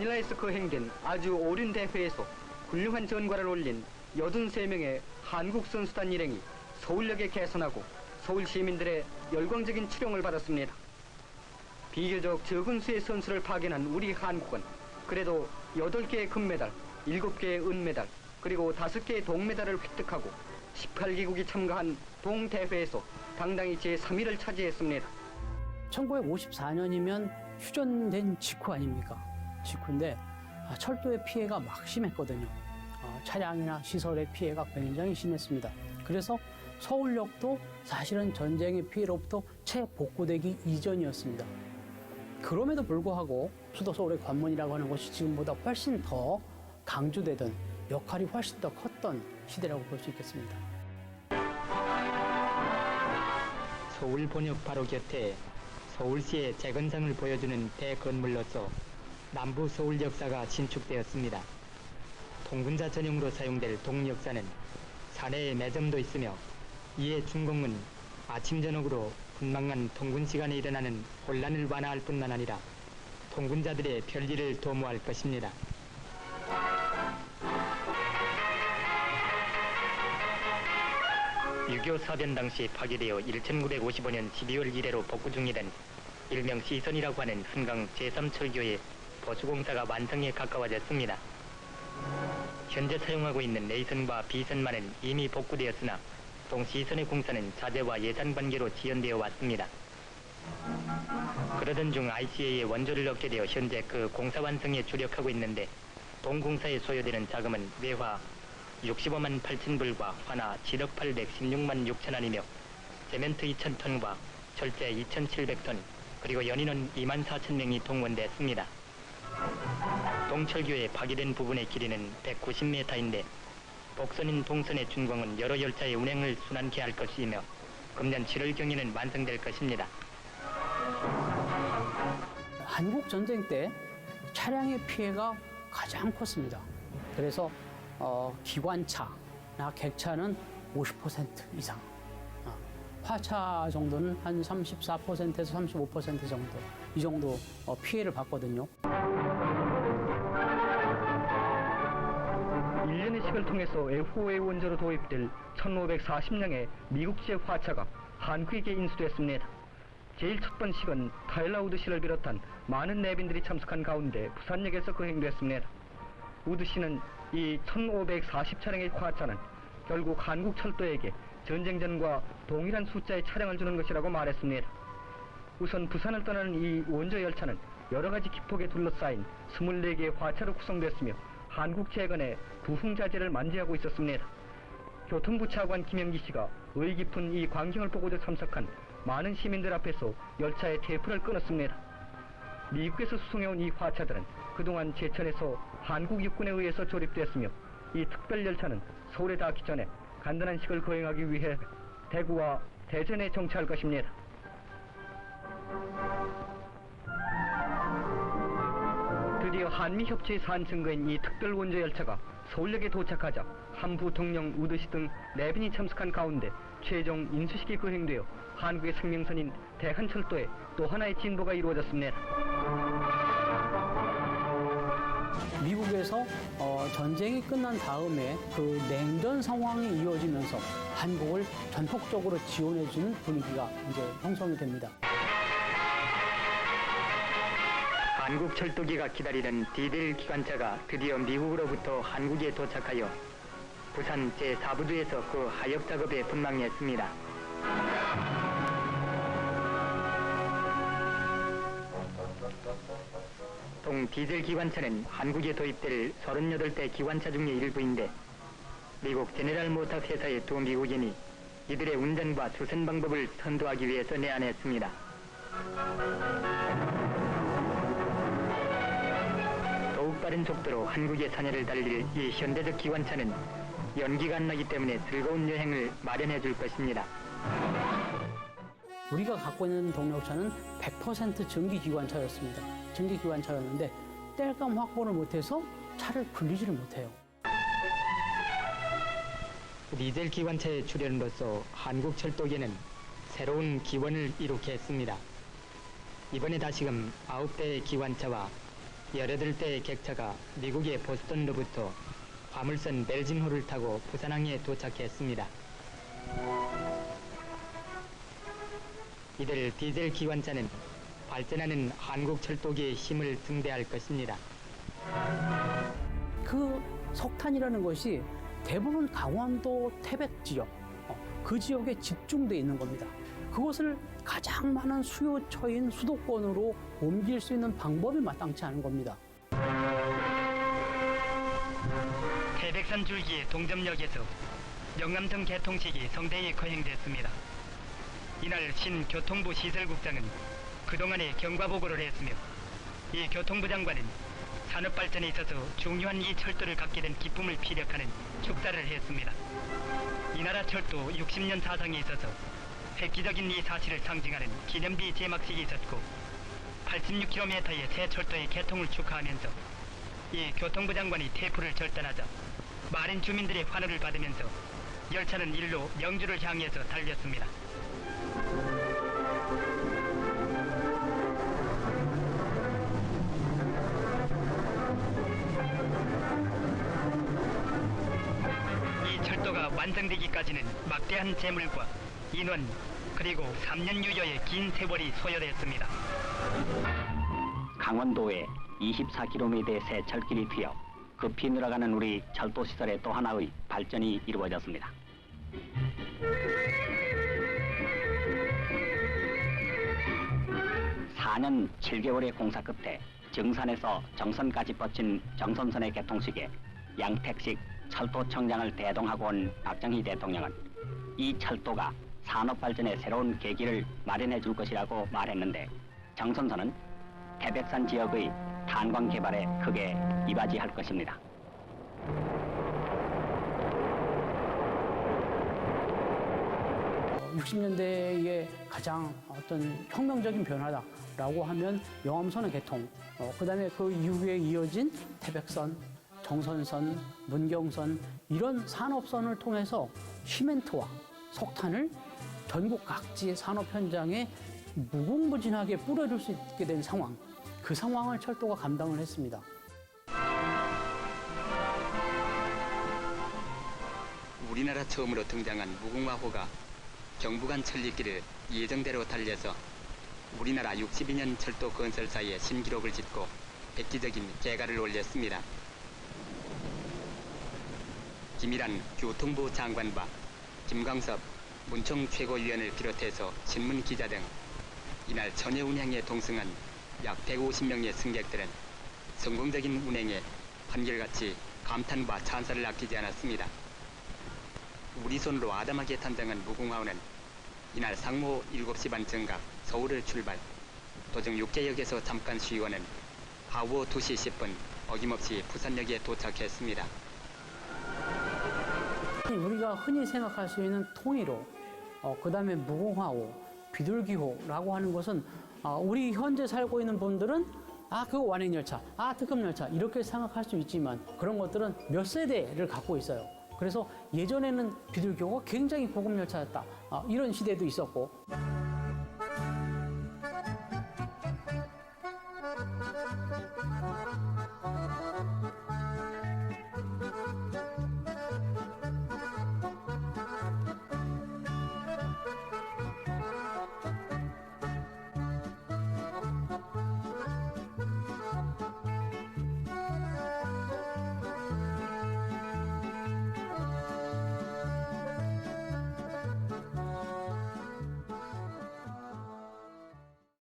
마닐라에서 거행된 아주 오랜 대회에서 훌륭한 전과를 올린 83명의 한국 선수단 일행이 서울역에 개선하고 서울 시민들의 열광적인 추령을 받았습니다. 비교적 적은 수의 선수를 파견한 우리 한국은 그래도 8개의 금메달, 7개의 은메달, 그리고 5개의 동메달을 획득하고 18개국이 참가한 동대회에서 당당히 제3위를 차지했습니다. 1954년이면 휴전된 직후 아닙니까? 직후인데 철도의 피해가 막 심했거든요. 차량이나 시설의 피해가 굉장히 심했습니다. 그래서 서울역도 사실은 전쟁의 피해로부터 재복구되기 이전이었습니다. 그럼에도 불구하고 수도 서울의 관문이라고 하는 것이 지금보다 훨씬 더 강조되던 역할이 훨씬 더 컸던 시대라고 볼 수 있겠습니다. 서울 본역 바로 곁에 서울시의 재건상을 보여주는 대건물로서 남부 서울 역사가 신축되었습니다. 통군자 전용으로 사용될 동역사는 사내에 매점도 있으며 이에 준공은 아침 저녁으로 분망한 통군 시간에 일어나는 혼란을 완화할 뿐만 아니라 통군자들의 편리를 도모할 것입니다. (6.25) 사변 당시 파괴되어 1955년 12월 1회로 복구 중이던 일명 시선이라고 하는 한강 제3철교의 보수공사가 완성에 가까워졌습니다. 현재 사용하고 있는 A선과 B선만은 이미 복구되었으나 동시선의 공사는 자재와 예산 관계로 지연되어 왔습니다. 그러던 중 ICA의 원조를 얻게 되어 현재 그 공사 완성에 주력하고 있는데 동공사에 소요되는 자금은 외화 65만 8천 불과 화나 7억 816만 6천 원이며 세멘트 2,000톤과 철제 2,700톤 그리고 연인원 2만 4천 명이 동원됐습니다. 동철교의 파괴된 부분의 길이는 190m인데 복선인 동선의 준공은 여러 열차의 운행을 순환케 할 것이며 금년 7월경에는 완성될 것입니다. 한국 전쟁 때 차량의 피해가 가장 컸습니다. 그래서 기관차나 객차는 50% 이상, 화차 정도는 한 34%에서 35% 정도, 이 정도 피해를 봤거든요. 1년의 식을 통해서 FOA 원조로 도입될 1540량의 미국제 화차가 한국에게 인수됐습니다. 제일 첫 번 식은 타일러 우드씨를 비롯한 많은 내빈들이 참석한 가운데 부산역에서 거행됐습니다. 우드씨는 이 1540차량의 화차는 결국 한국 철도에게 전쟁 전과 동일한 숫자의 차량을 주는 것이라고 말했습니다. 우선 부산을 떠나는 이 원조 열차는 여러 가지 기폭에 둘러싸인 24개의 화차로 구성됐으며 한국 재건의 부흥자재를 만지하고 있었습니다. 교통부 차관 김영기 씨가 의의 깊은 이 광경을 보고도 참석한 많은 시민들 앞에서 열차의 테이프를 끊었습니다. 미국에서 수송해온 이 화차들은 그동안 제천에서 한국 육군에 의해서 조립됐으며 이 특별 열차는 서울에 닿기 전에 간단한 식을 거행하기 위해 대구와 대전에 정차할 것입니다. 드디어 한미협조의 산증거인 이 특별 원조 열차가 서울역에 도착하자 한 부통령, 우드씨 등 내빈이 참석한 가운데 최종 인수식이 거행되어 한국의 생명선인 대한철도에 또 하나의 진보가 이루어졌습니다. 미국에서 전쟁이 끝난 다음에 그 냉전 상황이 이어지면서 한국을 전폭적으로 지원해주는 분위기가 이제 형성이 됩니다. 한국철도기가 기다리던 디델 기관차가 드디어 미국으로부터 한국에 도착하여 부산 제4부두에서 그 하역 작업에 분망했습니다. 동 디젤 기관차는 한국에 도입될 38대 기관차 중의 일부인데 미국 제네럴 모터스 회사의 두 미국인이 이들의 운전과 주선 방법을 선도하기 위해서 내한했습니다. 더욱 빠른 속도로 한국의 산해를 달릴 이 현대적 기관차는 연기가 안 나기 때문에 즐거운 여행을 마련해 줄 것입니다. 우리가 갖고 있는 동력차는 100% 전기기관차였습니다. 전기기관차였는데 땔감 확보를 못해서 차를 굴리지를 못해요. 디젤 기관차의 출현으로서 한국철도계는 새로운 기원을 이룩게 했습니다. 이번에 다시금 9대의 기관차와 18대의 객차가 미국의 보스턴으로부터 화물선 벨진호를 타고 부산항에 도착했습니다. 이들 디젤 기관차는 발전하는 한국 철도계의 힘을 등대할 것입니다. 그 석탄이라는 것이 대부분 강원도 태백 지역, 그 지역에 집중되어 있는 겁니다. 그것을 가장 많은 수요처인 수도권으로 옮길 수 있는 방법이 마땅치 않은 겁니다. 태백산 줄기의 동점역에서 영암선 개통식이 성대히 거행됐습니다. 이날 신 교통부 시설국장은 그동안의 경과보고를 했으며 이 교통부 장관은 산업발전에 있어서 중요한 이 철도를 갖게 된 기쁨을 피력하는 축사를 했습니다. 이 나라 철도 60년 사상에 있어서 획기적인 이 사실을 상징하는 기념비 제막식이 있었고 86km의 새 철도의 개통을 축하하면서 이 교통부 장관이 테이프를 절단하자 많은 주민들의 환호를 받으면서 열차는 일로 영주를 향해서 달렸습니다. 이 철도가 완성되기까지는 막대한 재물과 인원 그리고 3년 유효의 긴 세월이 소요됐습니다. 강원도에 24km의 새 철길이 트여 급히 늘어가는 우리 철도 시설의 또 하나의 발전이 이루어졌습니다. (4년 7개월의) 공사 끝에 정선에서 정선까지 뻗친 정선선의 개통식에 양택식 철도청장을 대동하고 온 박정희 대통령은 이 철도가 산업발전의 새로운 계기를 마련해 줄 것이라고 말했는데 정선선은 태백산 지역의 탄광 개발에 크게 이바지할 것입니다. 60년대의 가장 어떤 혁명적인 변화다라고 하면 영암선의 개통, 그다음에 그 이후에 이어진 태백선, 정선선, 문경선 이런 산업선을 통해서 시멘트와 석탄을 전국 각지의 산업 현장에 무궁무진하게 뿌려줄 수 있게 된 상황, 그 상황을 철도가 감당을 했습니다. 우리나라 처음으로 등장한 무궁화호가 경부간 천리길을 예정대로 달려서 우리나라 62년 철도 건설사의 신기록을 짓고 획기적인 개가를 올렸습니다. 김일한 교통부 장관과 김광섭 문총 최고위원을 비롯해서 신문 기자 등 이날 전해 운행에 동승한 약 150명의 승객들은 성공적인 운행에 한결같이 감탄과 찬사를 아끼지 않았습니다. 우리 손으로 아담하게 탄생한 무궁화호는 이날 상모 7시 반 정각 서울을 출발, 도중 6개역에서 잠깐 쉬고는 하루 2시 10분 어김없이 부산역에 도착했습니다. 우리가 흔히 생각할 수 있는 통일호, 그 다음에 무궁화호, 비둘기호라고 하는 것은 우리 현재 살고 있는 분들은 그거 완행열차, 특급열차 이렇게 생각할 수 있지만 그런 것들은 몇 세대를 갖고 있어요. 그래서 예전에는 비둘기호가 굉장히 고급열차였다, 이런 시대도 있었고